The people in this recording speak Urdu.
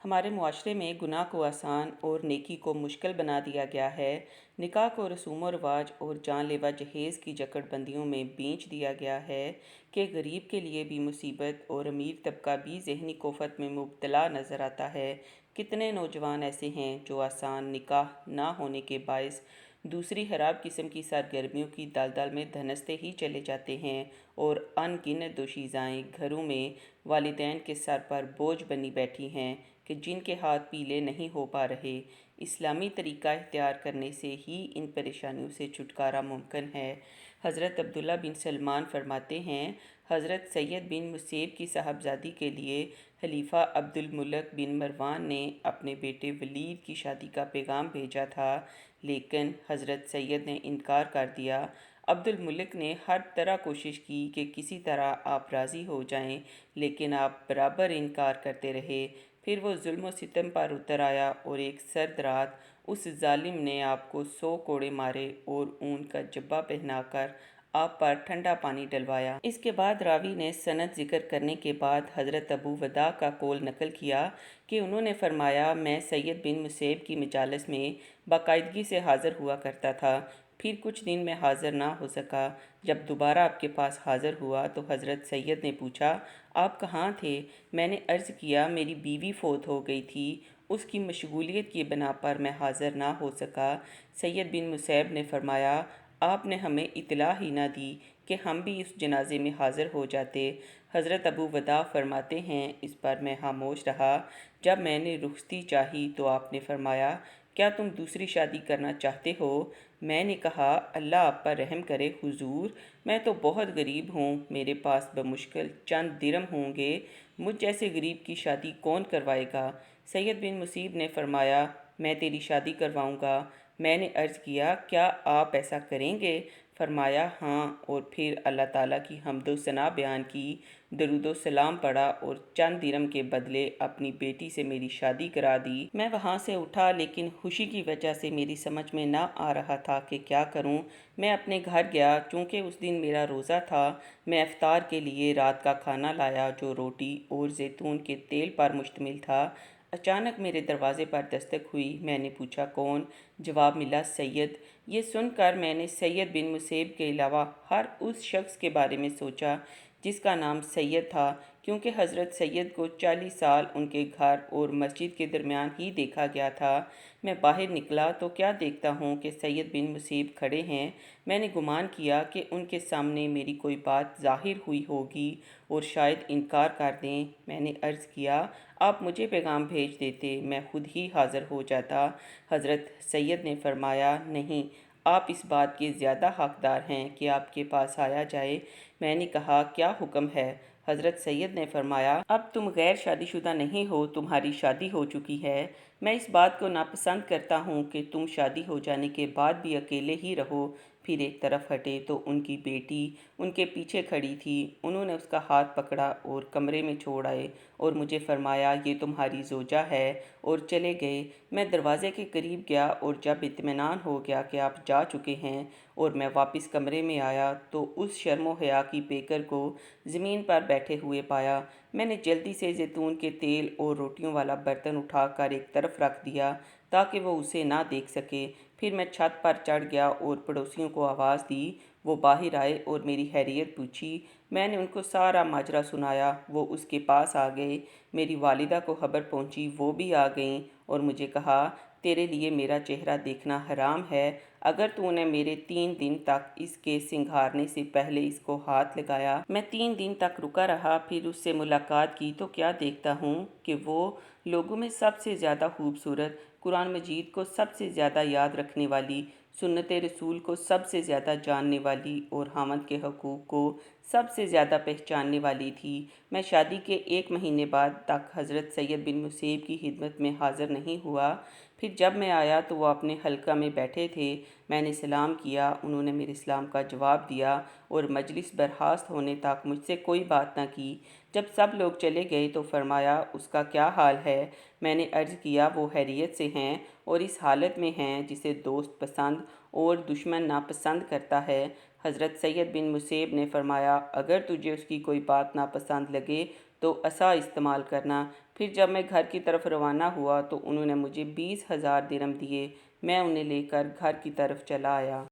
ہمارے معاشرے میں گناہ کو آسان اور نیکی کو مشکل بنا دیا گیا ہے۔ نکاح کو رسوم و رواج اور جان لیوا جہیز کی جکڑ بندیوں میں بیچ دیا گیا ہے کہ غریب کے لیے بھی مصیبت اور امیر طبقہ بھی ذہنی کوفت میں مبتلا نظر آتا ہے۔ کتنے نوجوان ایسے ہیں جو آسان نکاح نہ ہونے کے باعث دوسری خراب قسم کی سرگرمیوں کی دلدل میں دھنستے ہی چلے جاتے ہیں، اور ان گنت دوشیزائیں گھروں میں والدین کے سر پر بوجھ بنی بیٹھی ہیں کہ جن کے ہاتھ پیلے نہیں ہو پا رہے۔ اسلامی طریقہ اختیار کرنے سے ہی ان پریشانیوں سے چھٹکارا ممکن ہے۔ حضرت عبداللہ بن سلمان فرماتے ہیں، حضرت سید بن مسیب کی صاحبزادی کے لیے خلیفہ عبد الملک بن مروان نے اپنے بیٹے ولید کی شادی کا پیغام بھیجا تھا، لیکن حضرت سید نے انکار کر دیا۔ عبد الملک نے ہر طرح کوشش کی کہ کسی طرح آپ راضی ہو جائیں، لیکن آپ برابر انکار کرتے رہے۔ پھر وہ ظلم و ستم پر اتر آیا اور ایک سرد رات اس ظالم نے آپ کو 100 کوڑے مارے اور اون کا جبہ پہنا کر آپ پر ٹھنڈا پانی ڈلوایا۔ اس کے بعد راوی نے سند ذکر کرنے کے بعد حضرت ابو وداع کا قول نقل کیا کہ انہوں نے فرمایا، میں سید بن مسیب کی مجالس میں باقاعدگی سے حاضر ہوا کرتا تھا، پھر کچھ دن میں حاضر نہ ہو سکا۔ جب دوبارہ آپ کے پاس حاضر ہوا تو حضرت سید نے پوچھا، آپ کہاں تھے؟ میں نے عرض کیا، میری بیوی فوت ہو گئی تھی، اس کی مشغولیت کی بنا پر میں حاضر نہ ہو سکا۔ سید بن مسیب نے فرمایا، آپ نے ہمیں اطلاع ہی نہ دی کہ ہم بھی اس جنازے میں حاضر ہو جاتے۔ حضرت ابو وداع فرماتے ہیں، اس پر میں خاموش رہا۔ جب میں نے رخصتی چاہی تو آپ نے فرمایا، کیا تم دوسری شادی کرنا چاہتے ہو؟ میں نے کہا، اللہ آپ پر رحم کرے حضور، میں تو بہت غریب ہوں، میرے پاس بمشکل چند درم ہوں گے، مجھ جیسے غریب کی شادی کون کروائے گا؟ سید بن مسیب نے فرمایا، میں تیری شادی کرواؤں گا۔ میں نے عرض کیا، کیا آپ ایسا کریں گے؟ فرمایا، ہاں، اور پھر اللہ تعالیٰ کی حمد و ثنا بیان کی، درود و سلام پڑھا اور چند درم کے بدلے اپنی بیٹی سے میری شادی کرا دی۔ میں وہاں سے اٹھا، لیکن خوشی کی وجہ سے میری سمجھ میں نہ آ رہا تھا کہ کیا کروں۔ میں اپنے گھر گیا، چونکہ اس دن میرا روزہ تھا۔ میں افطار کے لیے رات کا کھانا لایا جو روٹی اور زیتون کے تیل پر مشتمل تھا۔ اچانک میرے دروازے پر دستک ہوئی۔ میں نے پوچھا، کون؟ جواب ملا، سید۔ یہ سن کر میں نے سید بن مسیب کے علاوہ ہر اس شخص کے بارے میں سوچا جس کا نام سید تھا، کیونکہ حضرت سید کو 40 سال ان کے گھر اور مسجد کے درمیان ہی دیکھا گیا تھا۔ میں باہر نکلا تو کیا دیکھتا ہوں کہ سید بن مسیب کھڑے ہیں۔ میں نے گمان کیا کہ ان کے سامنے میری کوئی بات ظاہر ہوئی ہوگی اور شاید انکار کر دیں۔ میں نے عرض کیا، آپ مجھے پیغام بھیج دیتے، میں خود ہی حاضر ہو جاتا۔ حضرت سید نے فرمایا، نہیں، آپ اس بات کے زیادہ حقدار ہیں کہ آپ کے پاس آیا جائے۔ میں نے کہا، کیا حکم ہے؟ حضرت سید نے فرمایا، اب تم غیر شادی شدہ نہیں ہو، تمہاری شادی ہو چکی ہے۔ میں اس بات کو ناپسند کرتا ہوں کہ تم شادی ہو جانے کے بعد بھی اکیلے ہی رہو۔ پھر ایک طرف ہٹے تو ان کی بیٹی ان کے پیچھے کھڑی تھی۔ انہوں نے اس کا ہاتھ پکڑا اور کمرے میں چھوڑ آئے اور مجھے فرمایا، یہ تمہاری زوجہ ہے، اور چلے گئے۔ میں دروازے کے قریب گیا اور جب اطمینان ہو گیا کہ آپ جا چکے ہیں اور میں واپس کمرے میں آیا تو اس شرم و حیا کی پیکر کو زمین پر بیٹھے ہوئے پایا۔ میں نے جلدی سے زیتون کے تیل اور روٹیوں والا برتن اٹھا کر ایک طرف رکھ دیا تاکہ وہ اسے نہ دیکھ سکے۔ پھر میں چھت پر چڑھ گیا اور پڑوسیوں کو آواز دی۔ وہ باہر آئے اور میری خیریت پوچھی۔ میں نے ان کو سارا ماجرا سنایا۔ وہ اس کے پاس آ گئے۔ میری والدہ کو خبر پہنچی، وہ بھی آ گئیں اور مجھے کہا، تیرے لیے میرا چہرہ دیکھنا حرام ہے۔ اگر تو نے میرے 3 دن تک اس کے سنگھارنے سے پہلے اس کو ہاتھ لگایا۔ میں 3 دن تک رکا رہا، پھر اس سے ملاقات کی تو کیا دیکھتا ہوں کہ وہ لوگوں میں سب سے زیادہ خوبصورت، قرآن مجید کو سب سے زیادہ یاد رکھنے والی، سنت رسول کو سب سے زیادہ جاننے والی اور خاوند کے حقوق کو سب سے زیادہ پہچاننے والی تھی۔ میں شادی کے 1 مہینے بعد تک حضرت سید بن مسیب کی خدمت میں حاضر نہیں ہوا۔ پھر جب میں آیا تو وہ اپنے حلقہ میں بیٹھے تھے۔ میں نے سلام کیا، انہوں نے میرے سلام کا جواب دیا اور مجلس برخاست ہونے تک مجھ سے کوئی بات نہ کی۔ جب سب لوگ چلے گئے تو فرمایا، اس کا کیا حال ہے؟ میں نے عرض کیا، وہ خیریت سے ہیں اور اس حالت میں ہیں جسے دوست پسند اور دشمن ناپسند کرتا ہے۔ حضرت سید بن مسیب نے فرمایا، اگر تجھے اس کی کوئی بات ناپسند لگے تو عصا استعمال کرنا، پھر جب میں گھر کی طرف روانہ ہوا تو انہوں نے مجھے 20,000 درہم دیے۔ میں انہیں لے کر گھر کی طرف چلا آیا۔